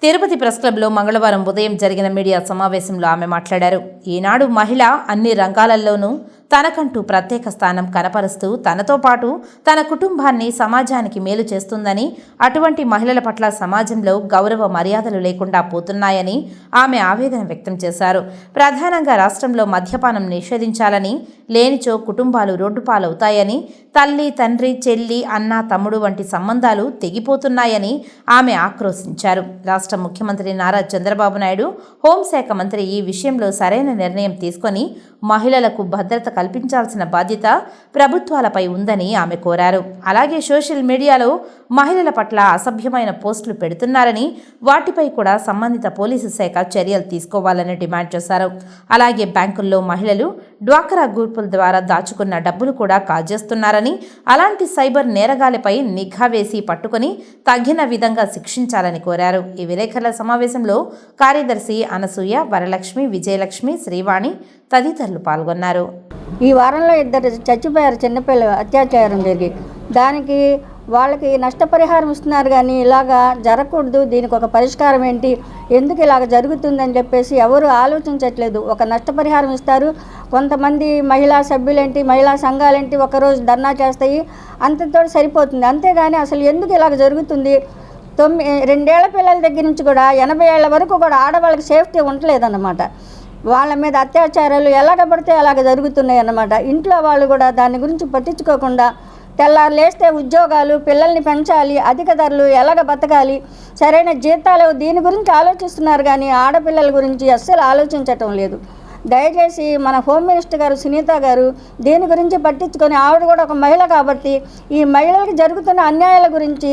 తిరుపతి ప్రెస్ క్లబ్లో మంగళవారం ఉదయం జరిగిన మీడియా సమావేశంలో ఆమె మాట్లాడారు. ఈనాడు మహిళ అన్ని రంగాలలోనూ తనకంటూ ప్రత్యేక స్థానం కనపరుస్తూ తనతో పాటు తన కుటుంబాన్ని, సమాజానికి మేలు చేస్తుందని, అటువంటి మహిళల పట్ల సమాజంలో గౌరవ మర్యాదలు లేకుండా పోతున్నాయని ఆమె ఆవేదన వ్యక్తం చేశారు. ప్రధానంగా రాష్ట్రంలో మద్యపానం నిషేధించాలని, లేనిచో కుటుంబాలు రోడ్డుపాలవుతాయని, తల్లి, తండ్రి, చెల్లి, అన్న, తమ్ముడు వంటి సంబంధాలు తెగిపోతున్నాయని ఆమె ఆక్రోశించారు. రాష్ట్ర ముఖ్యమంత్రి నారా చంద్రబాబు నాయుడు, హోంశాఖ మంత్రి ఈ విషయంలో సరైన నిర్ణయం తీసుకొని మహిళలకు భద్రత కల్పించాల్సిన బాధ్యత ప్రభుత్వాలపై ఉందని ఆమె కోరారు. అలాగే సోషల్ మీడియాలో మహిళల పట్ల అసభ్యమైన పోస్టులు పెడుతున్నారని, వాటిపై కూడా సంబంధిత పోలీసు శాఖ చర్యలు తీసుకోవాలని డిమాండ్ చేశారు. అలాగే బ్యాంకుల్లో మహిళలు డ్వాక్రా గ్రూపుల ద్వారా దాచుకున్న డబ్బులు కూడా కాజేస్తున్నారని, అలాంటి సైబర్ నేరగాలపై నిఘా వేసి పట్టుకొని తగిన విధంగా శిక్షించాలని కోరారు. ఈ విలేకరుల సమావేశంలో కార్యదర్శి అనసూయ, వరలక్ష్మి, విజయలక్ష్మి, శ్రీవాణి తదితరులు పాల్గొన్నారు. ఈ వారంలో 2 చచ్చిపోయారు, చిన్నపిల్లలు అత్యాచారం జరిగి. దానికి వాళ్ళకి నష్టపరిహారం ఇస్తున్నారు కానీ ఇలాగా జరగకూడదు, దీనికి ఒక పరిష్కారం ఏంటి, ఎందుకు ఇలాగ జరుగుతుందని చెప్పేసి ఎవరు ఆలోచించట్లేదు. ఒక నష్టపరిహారం ఇస్తారు, కొంతమంది మహిళా సభ్యులేంటి, మహిళా సంఘాలేంటి ఒకరోజు ధర్నా చేస్తాయి, అంతతో సరిపోతుంది. అంతేగాని అసలు ఎందుకు ఇలాగ జరుగుతుంది? 2 ఏళ్ల పిల్లల దగ్గర నుంచి కూడా 80 ఏళ్ల వరకు కూడా ఆడవాళ్ళకి సేఫ్టీ ఉండలేదన్నమాట. వాళ్ళ మీద అత్యాచారాలు ఎలాగ పడితే అలాగ జరుగుతున్నాయి అన్నమాట. ఇంట్లో వాళ్ళు కూడా దాని గురించి పట్టించుకోకుండా తెల్లారు లేస్తే ఉద్యోగాలు, పిల్లల్ని పెంచాలి, అధిక ధరలు, ఎలాగ బతకాలి, సరైన జీతాలు, దీని గురించి ఆలోచిస్తున్నారు కానీ ఆడపిల్లల గురించి అస్సలు ఆలోచించటం లేదు. దయచేసి మన హోమ్ మినిస్టర్ గారు సునీత గారు దీని గురించి పట్టించుకొని, ఆవిడ కూడా ఒక మహిళ కాబట్టి ఈ మహిళలకు జరుగుతున్న అన్యాయాల గురించి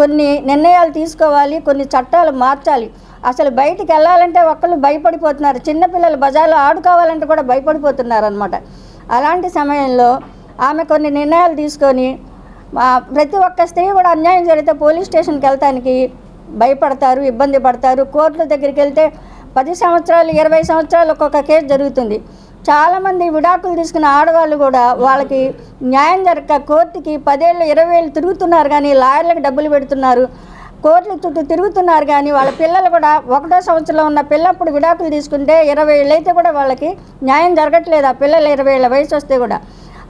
కొన్ని నిర్ణయాలు తీసుకోవాలి, కొన్ని చట్టాలు మార్చాలి. అసలు బయటికి వెళ్ళాలంటే ఒక్కళ్ళు భయపడిపోతున్నారు, చిన్నపిల్లలు బజార్లో ఆడుకోవాలంటే కూడా భయపడిపోతున్నారు అన్నమాట. అలాంటి సమయంలో ఆమె కొన్ని నిర్ణయాలు తీసుకొని, ప్రతి ఒక్క స్త్రీ కూడా అన్యాయం జరిగితే పోలీస్ స్టేషన్కి వెళ్తానికి భయపడతారు, ఇబ్బంది పడతారు. కోర్టుల దగ్గరికి వెళ్తే 10 సంవత్సరాలు, 20 సంవత్సరాలు ఒక్కొక్క కేసు జరుగుతుంది. చాలామంది విడాకులు తీసుకున్న ఆడవాళ్ళు కూడా వాళ్ళకి న్యాయం జరగక కోర్టుకి 10 ఏళ్ళు, 20 ఏళ్ళు తిరుగుతున్నారు కానీ లాయర్లకు డబ్బులు పెడుతున్నారు, కోర్టుల చుట్టూ తిరుగుతున్నారు కానీ వాళ్ళ పిల్లలు కూడా 1వ సంవత్సరంలో ఉన్న పిల్లప్పుడు విడాకులు తీసుకుంటే 20 ఏళ్ళు అయితే కూడా వాళ్ళకి న్యాయం జరగట్లేదు. ఆ పిల్లలు 20 ఏళ్ళ వయసు వస్తే కూడా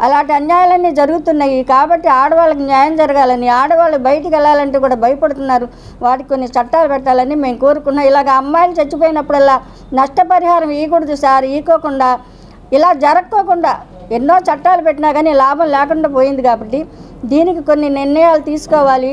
అలాంటి అన్యాయాలన్నీ జరుగుతున్నాయి. కాబట్టి ఆడవాళ్ళకి న్యాయం జరగాలని, ఆడవాళ్ళు బయటికి వెళ్ళాలంటే కూడా భయపడుతున్నారు. వాటికి కొన్ని చట్టాలు పెట్టాలని మేము కోరుకున్నాం. ఇలాగ అమ్మాయిలు చచ్చిపోయినప్పుడల్లా నష్టపరిహారం ఇవ్వకూడదు సార్, ఇవ్వకోకుండా ఇలా జరగకోకుండా ఎన్నో చట్టాలు పెట్టినా కానీ లాభం లేకుండా పోయింది. కాబట్టి దీనికి కొన్ని నిర్ణయాలు తీసుకోవాలి.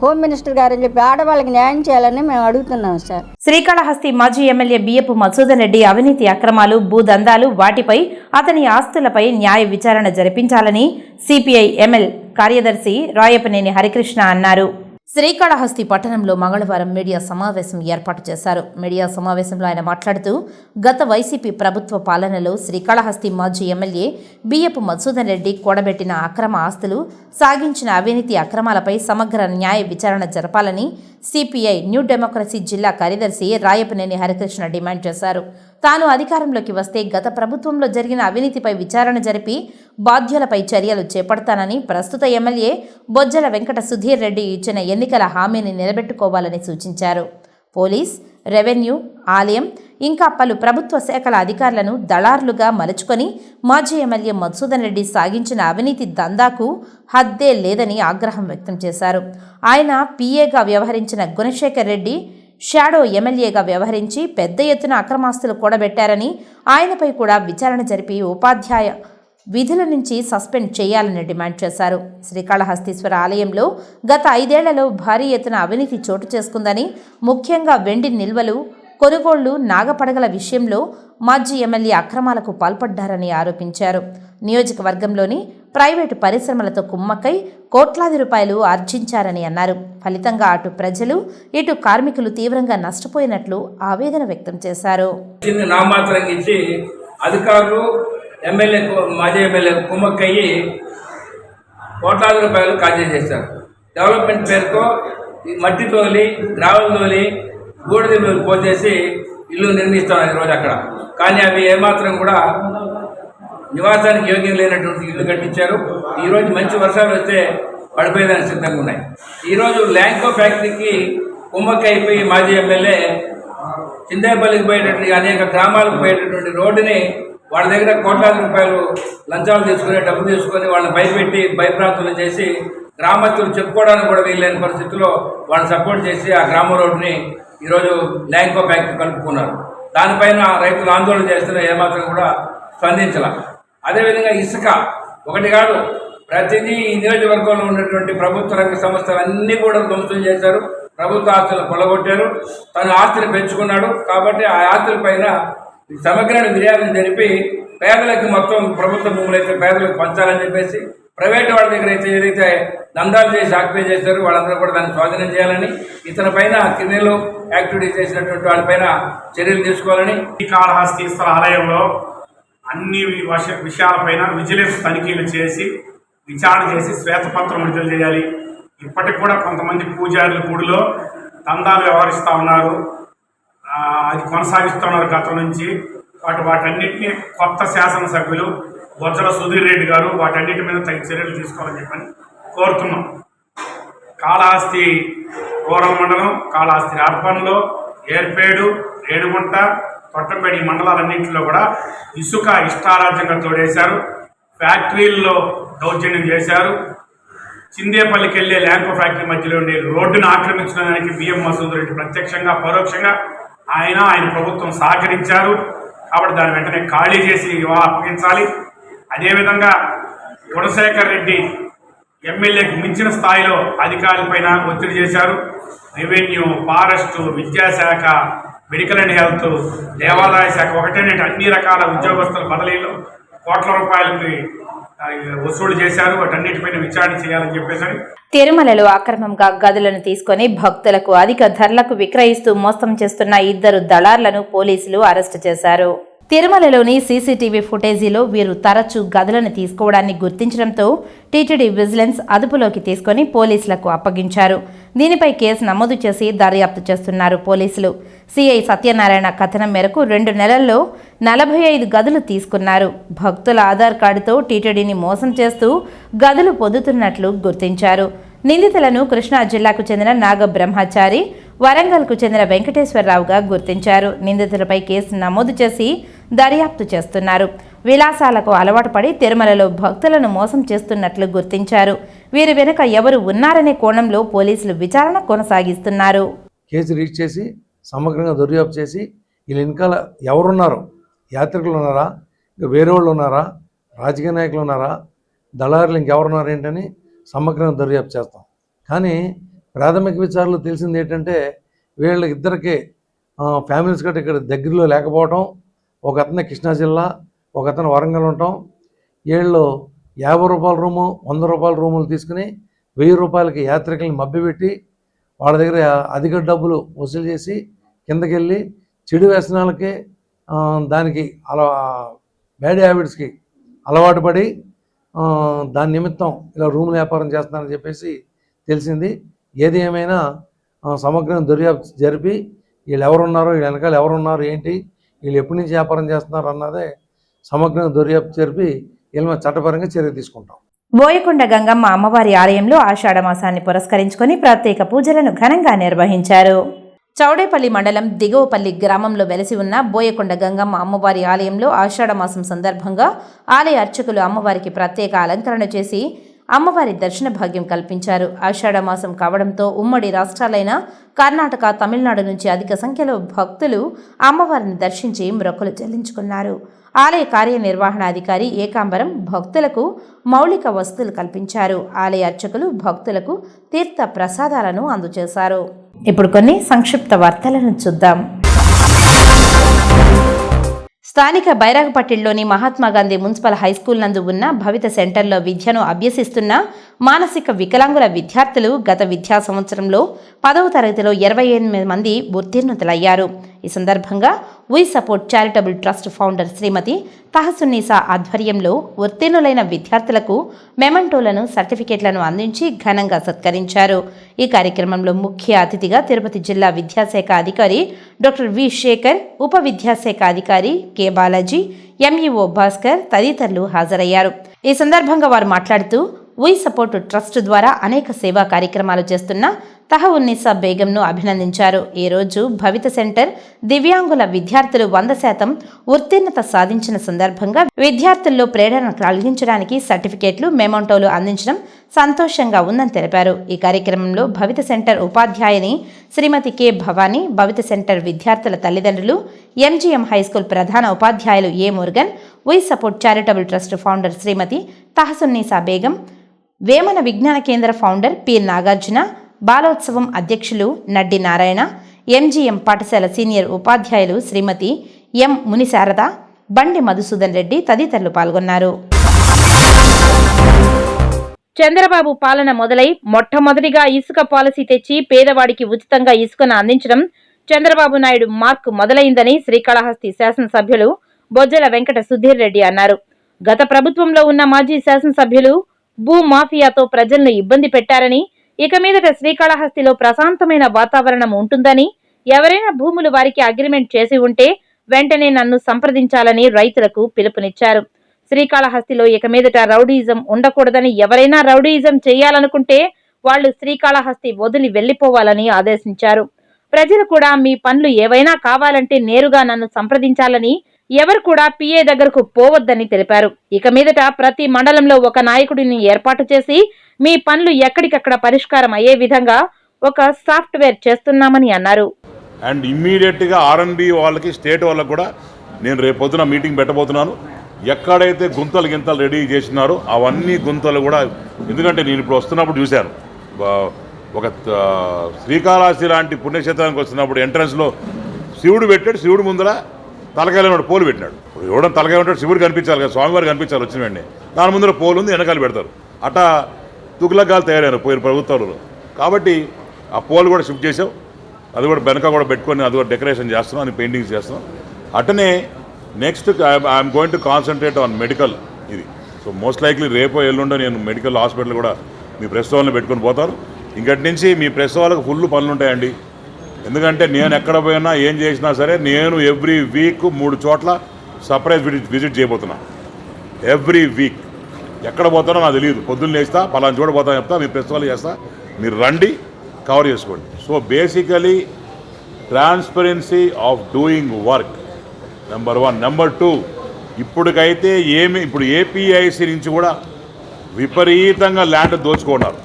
హోమ్ మినిస్టర్ గారు అని చెప్పి ఆడవాళ్ళకి న్యాయం చేయాలని మేము అడుగుతున్నాం సార్. శ్రీకాళహస్తి మాజీ ఎమ్మెల్యే బియ్యపు మధుసూదన్ రెడ్డి అవినీతి అక్రమాలు, భూదందాలు, వాటిపై అతని ఆస్తులపై న్యాయ విచారణ జరిపించాలని సిపిఐ ఎంఎల్ కార్యదర్శి రాయపనేని హరికృష్ణ అన్నారు. శ్రీకాళహస్తి పట్టణంలో మంగళవారం మీడియా సమావేశం ఏర్పాటు చేశారు. మీడియా సమావేశంలో ఆయన మాట్లాడుతూ గత వైసీపీ ప్రభుత్వ పాలనలో శ్రీకాళహస్తి మాజీ ఎమ్మెల్యే బియ్యపు మధుసూదన్ రెడ్డి కూడబెట్టిన అక్రమ ఆస్తులు, సాగించిన అవినీతి అక్రమాలపై సమగ్ర న్యాయ విచారణ జరపాలని సిపిఐ న్యూ డెమోక్రసీ జిల్లా కార్యదర్శి రాయపనేని హరికృష్ణ డిమాండ్ చేశారు. తాను అధికారంలోకి వస్తే గత ప్రభుత్వంలో జరిగిన అవినీతిపై విచారణ జరిపి బాధ్యులపై చర్యలు చేపడతానని, ప్రస్తుత ఎమ్మెల్యే బొజ్జల వెంకట సుధీర్ రెడ్డి ఇచ్చిన ఎన్నికల హామీని నిలబెట్టుకోవాలని సూచించారు. పోలీస్, రెవెన్యూ, ఆలయం ఇంకా పలు ప్రభుత్వ శాఖల అధికారులను దళార్లుగా మలుచుకొని మాజీ ఎమ్మెల్యే మధుసూదన్ రెడ్డి సాగించిన అవినీతి దందాకు హద్దే లేదని ఆగ్రహం వ్యక్తం చేశారు. ఆయన పీఏగా వ్యవహరించిన గుణశేఖర్ రెడ్డి షాడో ఎమ్మెల్యేగా వ్యవహరించి పెద్ద ఎత్తున అక్రమాస్తులు కూడబెట్టారని, ఆయనపై కూడా విచారణ జరిపి ఉపాధ్యాయ విధుల నుంచి సస్పెండ్ చేయాలని డిమాండ్ చేశారు. శ్రీకాళహస్తీశ్వర ఆలయంలో గత 5 ఏళ్లలో భారీ ఎత్తున అవినీతి చోటు చేసుకుందని, ముఖ్యంగా వెండి నిల్వలు, కొనుగోళ్లు, నాగపడగల విషయంలో మాజీ ఎమ్మెల్యే అక్రమాలకు పాల్పడ్డారని ఆరోపించారు. నియోజకవర్గంలోని ప్రైవేటు పరిశ్రమలతో కుమ్మక్కై కోట్లాది రూపాయలు ఆర్జించారని అన్నారు. ఫలితంగా అటు ప్రజలు, ఇటు కార్మికులు తీవ్రంగా నష్టపోయినట్లు ఆవేదన వ్యక్తం చేశారు. అధికారులు ఎమ్మెల్యే మాజీ ఎమ్మెల్యే కుమ్మక్కయ్యి కోట్లాది రూపాయలు కాజేసి చేశారు. డెవలప్మెంట్ పేరుతో మట్టి తోలి, గ్రావెల్ తోలి, బూడిద పోసేసి ఇల్లు నిర్మిస్తున్నారు ఈరోజు అక్కడ. కానీ అవి ఏమాత్రం కూడా నివాసానికి యోగ్యం లేనటువంటి ఇల్లు కట్టించారు. ఈరోజు మంచి వర్షాలు వస్తే పడిపోయేదానికి సిద్ధంగా ఉన్నాయి. ఈరోజు ల్యాంకో ఫ్యాక్టరీకి కుమ్మక్క అయిపోయి మాజీ ఎమ్మెల్యే చిందేపల్లికి పోయేటటువంటి అనేక గ్రామాలకు పోయేటటువంటి రోడ్డుని వాళ్ళ దగ్గర కోట్లాది రూపాయలు లంచాలు తీసుకుని, డబ్బు తీసుకొని వాళ్ళని భయపెట్టి భయప్రాంతులు చేసి గ్రామస్తులు చెప్పుకోవడానికి కూడా వీల్లేని పరిస్థితుల్లో వాళ్ళని సపోర్ట్ చేసి ఆ గ్రామ రోడ్డుని ఈరోజు ల్యాంకో ఫ్యాక్టరీ కలుపుకున్నారు. దానిపైన రైతులు ఆందోళన చేస్తున్న ఏమాత్రం కూడా స్పందించాల. అదేవిధంగా ఇసుక ఒకటి కాదు, ప్రతిదీ ఈ నియోజకవర్గంలో ఉన్నటువంటి ప్రభుత్వ రంగ సంస్థలన్నీ కూడా ధ్వంసం చేశారు. ప్రభుత్వ ఆస్తులను కొల్లగొట్టారు. తన ఆస్తిని పెంచుకున్నాడు. కాబట్టి ఆ ఆస్తులపైన సమగ్ర విర్యాదం జరిపి పేదలకు మొత్తం ప్రభుత్వ భూములైతే పేదలకు పంచాలని చెప్పేసి, ప్రైవేట్ వాళ్ళ దగ్గర అయితే ఏదైతే దందాలు చేసి ఆక్యుపై చేశారో వాళ్ళందరూ కూడా దాన్ని స్వాధీనం చేయాలని, ఇతని పైన క్రిమినల్ యాక్టివిటీ చేసినటువంటి వాళ్ళపైన చర్యలు తీసుకోవాలని. శ్రీకాళహస్తీశ్వర ఆలయంలో అన్ని విషయాలపైన విజిలెన్స్ తనిఖీలు చేసి విచారణ చేసి శ్వేతపత్రం విడుదల చేయాలి. ఇప్పటికి కూడా కొంతమంది పూజారులు గుడిలో దందాలు వ్యవహరిస్తూ ఉన్నారు. అది కొనసాగిస్తున్నారు గతం నుంచి. వాటన్నిటిని కొత్త శాసనసభ్యులు బొజ్జల సుధీర్ రెడ్డి గారు వాటన్నిటి మీద తగిన చర్యలు తీసుకోవాలని చెప్పని కోరుతున్నాం. కాళహస్తి రూరల్ మండలం, కాళహస్తి అర్బన్లో, ఏర్పేడు, రేణుగుంట, తొట్టంపేడి మండలాలన్నింటిలో కూడా ఇసుక ఇష్టారాజ్యంగా తోడేశారు. ఫ్యాక్టరీల్లో దౌర్జన్యం చేశారు. చిందేపల్లికి వెళ్ళే ల్యాంకో ఫ్యాక్టరీ మధ్యలో ఉండే రోడ్డును ఆక్రమించడానికి బియ్యం మధుసూదన్ రెడ్డి ప్రత్యక్షంగా పరోక్షంగా ఆయన ప్రభుత్వం సహకరించారు. కాబట్టి దాన్ని వెంటనే ఖాళీ చేసి ఇవాళ అప్పగించాలి. అదేవిధంగా గుణశేఖర్ రెడ్డి ఎమ్మెల్యేకి మించిన స్థాయిలో అధికారులపైన ఒత్తిడి చేశారు. రెవెన్యూ, ఫారెస్టు, విద్యాశాఖ, మెడికల్ అండ్ హెల్త్, దేవాదాయ శాఖ ఒకటేనంటే అన్ని రకాల ఉద్యోగస్తుల బదిలీలో కోట్ల రూపాయలకి వసూలు చేశారు. వాటన్నిటిపైన విచారణ చేయాలని చెప్పేసి తిరుమలలో అక్రమంగా గదులను తీసుకుని భక్తులకు అధిక ధరలకు విక్రయిస్తూ మోసం చేస్తున్న 2 దళార్లను పోలీసులు అరెస్టు చేశారు. తిరుమలలోని సీసీటీవీ ఫుటేజీలో వీరు తరచూ గదులను తీసుకోవడాన్ని గుర్తించడంతో టీటీడీ విజిలెన్స్ అదుపులోకి తీసుకుని పోలీసులకు అప్పగించారు. దీనిపై కేసు నమోదు చేసి దర్యాప్తు చేస్తున్నారు పోలీసులు. సిఐ సత్యనారాయణ కథనం మేరకు 2 నెలల్లో 45 గదులు తీసుకున్నారు. భక్తుల ఆధార్ కార్డుతో టీటీడీని మోసం చేస్తూ గదులు పొందుతున్నట్లు గుర్తించారు. నిందితులను కృష్ణా జిల్లాకు చెందిన నాగ బ్రహ్మచారి, వరంగల్కు చెందిన వెంకటేశ్వరరావుగా గుర్తించారు. నిందితులపై కేసు నమోదు చేసి దర్యాప్తు చేస్తున్నారు. విలాసాలకు అలవాటు పడి తిరుమలలో భక్తులను మోసం చేస్తున్నట్లు గుర్తించారు. వీరి వెనుక ఎవరు ఉన్నారనే కోణంలో పోలీసులు విచారణ కొనసాగిస్తున్నారు. కేసు రీచ్ చేసి సమగ్రంగా దర్యాప్తు చేసి వీళ్ళ వెనకాల ఎవరున్నారో, యాత్రికులు ఉన్నారా, ఇంకా వేరే వాళ్ళు ఉన్నారా, రాజకీయ నాయకులు ఉన్నారా, దళారులు ఇంకెవరున్నారు ఏంటని సమగ్రంగా దర్యాప్తు చేస్తాం. కానీ ప్రాథమిక విచారణలో తెలిసింది ఏంటంటే వీళ్ళ ఇద్దరికి ఫ్యామిలీస్ గట్రా ఇక్కడ దగ్గరలో లేకపోవటం, ఒక అతను కృష్ణా జిల్లా, ఒక అతను వరంగల్ ఉండటం. వీళ్ళు 50 రూపాయల రూము, 100 రూపాయల రూములు తీసుకుని 1000 రూపాయలకి యాత్రికుల్ని మభ్యపెట్టి వాళ్ళ దగ్గర అధిక డబ్బులు వసూలు చేసి కిందకి వెళ్ళి చెడు వ్యసనాలకి దానికి బ్యాడ్ హ్యాబిట్స్కి అలవాటు పడి దాని నిమిత్తం ఇలా రూముల వ్యాపారం చేస్తున్నారని చెప్పేసి తెలిసింది. ఏది ఏమైనా సమగ్ర దర్యాప్తు జరిపి వీళ్ళు ఎవరున్నారో, వీళ్ళ వెనకాల ఎవరున్నారు, ఏంటి, వీళ్ళు ఎప్పటి నుంచి వ్యాపారం చేస్తున్నారు అన్నదే సమగ్ర దర్యాప్తు జరిపి వీళ్ళ మీద చట్టపరంగా చర్య తీసుకుంటాం. బోయకొండ గంగమ్మ అమ్మవారి ఆలయంలో ఆషాఢ మాసాన్ని పురస్కరించుకొని ప్రత్యేక పూజలను ఘనంగా నిర్వహించారు. చౌడేపల్లి మండలం దిగువపల్లి గ్రామంలో వెలసి ఉన్న బోయకొండ గంగమ్మ అమ్మవారి ఆలయంలో ఆషాఢ మాసం సందర్భంగా ఆలయ అర్చకులు అమ్మవారికి ప్రత్యేక అలంకరణ చేసి అమ్మవారి దర్శన భాగ్యం కల్పించారు. ఆషాఢ మాసం కావడంతో ఉమ్మడి రాష్ట్రాలైన కర్ణాటక, తమిళనాడు నుంచి అధిక సంఖ్యలో భక్తులు అమ్మవారిని దర్శించి మొక్కులు చెల్లించుకున్నారు. ఆలయ కార్యనిర్వహణాధికారి ఏకాంబరం భక్తులకు మౌలిక వసతులు కల్పించారు. ఆలయ అర్చకులు భక్తులకు తీర్థ ప్రసాదాలను అందజేశారు. ఇప్పుడు కొన్ని సంక్షిప్త వార్తలను చూద్దాం. స్థానిక బైరాగపట్టిలోని మహాత్మాగాంధీ మున్సిపల్ హైస్కూల్ నందు ఉన్న భవిత సెంటర్లో విద్యను అభ్యసిస్తున్న మానసిక వికలాంగుల విద్యార్థులు గత విద్యా సంవత్సరంలో 10వ తరగతిలో 28 మంది ఉత్తీర్ణులయ్యారు. ఈ సందర్భంగా we support charitable trust founder Shrimati Tahasunnisa ఆధ్వర్యంలో ఉత్తీర్ణులైన విద్యార్థులకు మెమంటోలను, సర్టిఫికెట్లను అందించి ఘనంగా సత్కరించారు. ఈ కార్యక్రమంలో ముఖ్య అతిథిగా తిరుపతి జిల్లా విద్యాశాఖ అధికారి డాక్టర్ వి శేఖర్, ఉప విద్యాశాఖ అధికారి కె బాలాజీ, ఎంఈఓ భాస్కర్ తదితరులు హాజరయ్యారు. ఈ సందర్భంగా వారు మాట్లాడుతూ వీ సపోర్ట్ ట్రస్ట్ ద్వారా అనేక సేవా కార్యక్రమాలు చేస్తున్న తహఉన్నీసా బేగంను అభినందించారు. ఈ రోజు భవిత సెంటర్ దివ్యాంగుల విద్యార్థులు 100% ఉత్తీర్ణత సాధించిన సందర్భంగా విద్యార్థుల్లో ప్రేరణ కలిగించడానికి సర్టిఫికేట్లు, మెమంటోలు అందించడం సంతోషంగా ఉందని తెలిపారు. ఈ కార్యక్రమంలో భవిత సెంటర్ ఉపాధ్యాయుని శ్రీమతి కె భవానీ, భవిత సెంటర్ విద్యార్థుల తల్లిదండ్రులు, ఎంజీఎం హైస్కూల్ ప్రధాన ఉపాధ్యాయులు A Murugan, we support charitable trust founder Shrimati Tahasunnisa Begum, Vemana Vignana Kendra founder P Nagarjuna, బాలోత్సవం అధ్యక్షులు నడ్డి నారాయణ, ఎంజీఎం పాఠశాల సీనియర్ ఉపాధ్యాయులు శ్రీమతి ఎం మునిశారద, బండి మధుసూదన్ రెడ్డి తదితరులు పాల్గొన్నారు. చంద్రబాబు పాలన మొదలై మొట్టమొదటిగా ఇసుక పాలసీ తెచ్చి పేదవాడికి ఉచితంగా ఇసుకను అందించడం చంద్రబాబు నాయుడు మార్క్ మొదలైందని శ్రీకాళహస్తి శాసనసభ్యులు బొజ్జల వెంకట సుధీర్ రెడ్డి అన్నారు. గత ప్రభుత్వంలో ఉన్న మాజీ శాసనసభ్యులు భూ మాఫియాతో ప్రజలను ఇబ్బంది పెట్టారని, ఇక మీదట శ్రీకాళహస్తిలో ప్రశాంతమైన వాతావరణం ఉంటుందని, ఎవరైనా భూములు వారికి అగ్రిమెంట్ చేసి ఉంటే వెంటనే నన్ను సంప్రదించాలని రైతులకు పిలుపునిచ్చారు. శ్రీకాళహస్తిలో ఇక మీదట రౌడీయిజం ఉండకూడదని, ఎవరైనా రౌడీయిజం చేయాలనుకుంటే వాళ్లు శ్రీకాళహస్తి వదిలి వెళ్లిపోవాలని ఆదేశించారు. ప్రజలు కూడా మీ పనులు ఏవైనా కావాలంటే నేరుగా నన్ను సంప్రదించాలని, ఎవరు కూడా పిఏ దగ్గరకు పోవద్దని తెలిపారు. ఇక మీదట ప్రతి మండలంలో ఒక నాయకుడిని ఏర్పాటు చేసి మీ పనులు ఎక్కడికక్కడ పరిష్కారం అయ్యే విధంగా ఒక సాఫ్ట్వేర్ చేస్తున్నామని అన్నారు. అండ్ ఇమ్మీడియట్గా ఆర్ఎన్బి వాళ్ళకి, స్టేట్ వాళ్ళకి కూడా నేను రేపు పొద్దున మీటింగ్ పెట్టబోతున్నాను. ఎక్కడైతే గుంతలు గింతలు రెడీ చేసినారో అవన్నీ గుంతలు కూడా, ఎందుకంటే నేను ఇప్పుడు వస్తున్నప్పుడు చూశాను, ఒక శ్రీకాళహస్తి లాంటి పుణ్యక్షేత్రానికి వస్తున్నప్పుడు ఎంట్రన్స్లో శివుడు పెట్టాడు, శివుడు ముందర తలకాయలు ఉన్నాడు, పోలు పెట్టినాడు. ఎవడో తలకాయ ఉంటాడు, శివుడు కనిపించాలి కదా, స్వామివారు కనిపించాలి వచ్చిన వెంటనే. దాని ముందర పోలు ఉంది, వెనకాల పెడతారు. అట్టా తుగ్లకాలు తయారయ్యారు పోయిన ప్రభుత్వాలలో. కాబట్టి ఆ పోలు కూడా షిఫ్ట్ చేసాం, అది కూడా వెనక కూడా పెట్టుకొని అది కూడా డెకరేషన్ చేస్తున్నాం, అని పెయింటింగ్స్ చేస్తున్నాం. అట్టనే next I'm going to concentrate on medical. ఇది సో మోస్ట్ లైక్లీ రేపో ఎల్లుండో నేను మెడికల్ హాస్పిటల్ కూడా మీ ప్రెస్ వాళ్ళని పెట్టుకొని పోతారు. ఇంకటి నుంచి మీ ప్రెస్ వాళ్ళకి ఫుల్ పనులు ఉంటాయండి. ఎందుకంటే నేను ఎక్కడ పోయినా ఏం చేసినా సరే నేను ఎవ్రీ వీక్ 3 చోట్ల సర్ప్రైజ్ విజిట్ చేయబోతున్నా. ఎవ్రీ వీక్ ఎక్కడ పోతానో నాకు తెలియదు. పొద్దున్న లేస్తా, పలానా చోట పోతా చెప్తా, మీ ప్రెస్ వాళ్ళు చేస్తా, మీరు రండి, కవర్ చేసుకోండి. So basically transparency of doing work number 1. Number 2, ఇప్పటికైతే ఇప్పుడు ఏపీఐసి నుంచి కూడా విపరీతంగా ల్యాండ్ దోచుకున్నారు.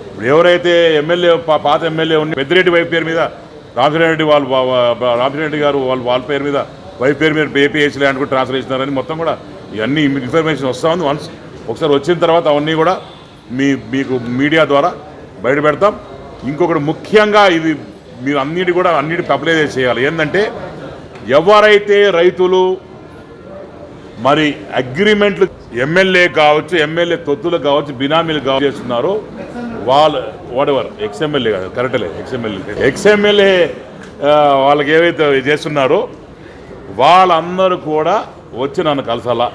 ఇప్పుడు ఎవరైతే ఎమ్మెల్యే, పాత ఎమ్మెల్యే ఉన్న పెద్దిరెడ్డి వైఫ్ పేరు మీద, రామిరెడ్డి గారు వాళ్ళ పేరు మీద, వైఫ్ పేరు మీద ఏపీఐసి ల్యాండ్ కూడా ట్రాన్స్ఫర్ చేసినారని మొత్తం కూడా ఇవన్నీ ఇన్ఫర్మేషన్ వస్తూ ఉంది. ఒకసారి వచ్చిన తర్వాత అవన్నీ కూడా మీకు మీడియా ద్వారా బయట పెడతాం. ఇంకొకటి ముఖ్యంగా ఇది మీరు అన్నిటి పబ్లిసైజ్ చేయాలి. ఏంటంటే ఎవరైతే రైతులు మరి అగ్రిమెంట్లు ఎమ్మెల్యే కావచ్చు, ఎమ్మెల్యే తొత్తులు కావచ్చు, బినామీలు కావచ్చు చేస్తున్నారో వాళ్ళు వాటెవర్ ఎక్స్ఎమ్మెల్యే కాదు, కరెక్ట్లే ఎక్స్ఎమ్మెల్యే వాళ్ళకి ఏవైతే చేస్తున్నారో వాళ్ళందరూ కూడా వచ్చి నన్ను కలసాలా.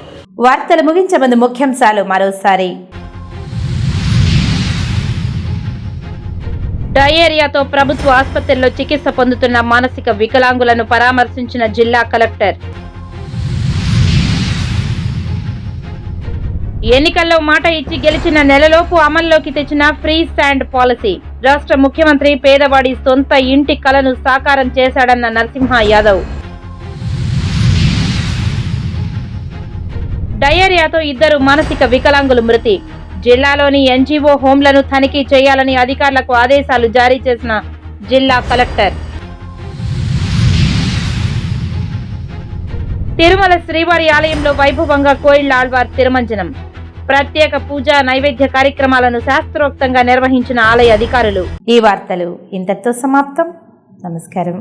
వార్తలు ముగించే ముందు ముఖ్యాంశాలు మరోసారి. డయేరియాతో ప్రభుత్వ ఆసుపత్రుల్లో చికిత్స పొందుతున్న మానసిక వికలాంగులను పరామర్శించిన జిల్లా కలెక్టర్. ఎన్నికల్లో మాట ఇచ్చి గెలిచిన నెలలోపు అమల్లోకి తెచ్చిన ఫ్రీ శాండ్ పాలసీ. రాష్ట్ర ముఖ్యమంత్రి పేదవాడి సొంత ఇంటి కలను సాకారం చేశాడన్న నరసింహ యాదవ్. డయేరియాతో 2 మానసిక వికలాంగులు మృతి. జిల్లాలోని ఎన్జీఓ హోంలను తనిఖీ చేయాలని అధికారులకు ఆదేశాలు జారీ చేసిన జిల్లా కలెక్టర్. తిరుమల శ్రీవారి ఆలయంలో వైభవంగా కోయిళ్ల ఆళ్వార్ తిరుమంజనం. ప్రత్యేక పూజా నైవేద్య కార్యక్రమాలను శాస్త్రోక్తంగా నిర్వహించిన ఆలయ అధికారులు. ఈ వార్తలు ఇంతటితో సమాప్తం. నమస్కారం.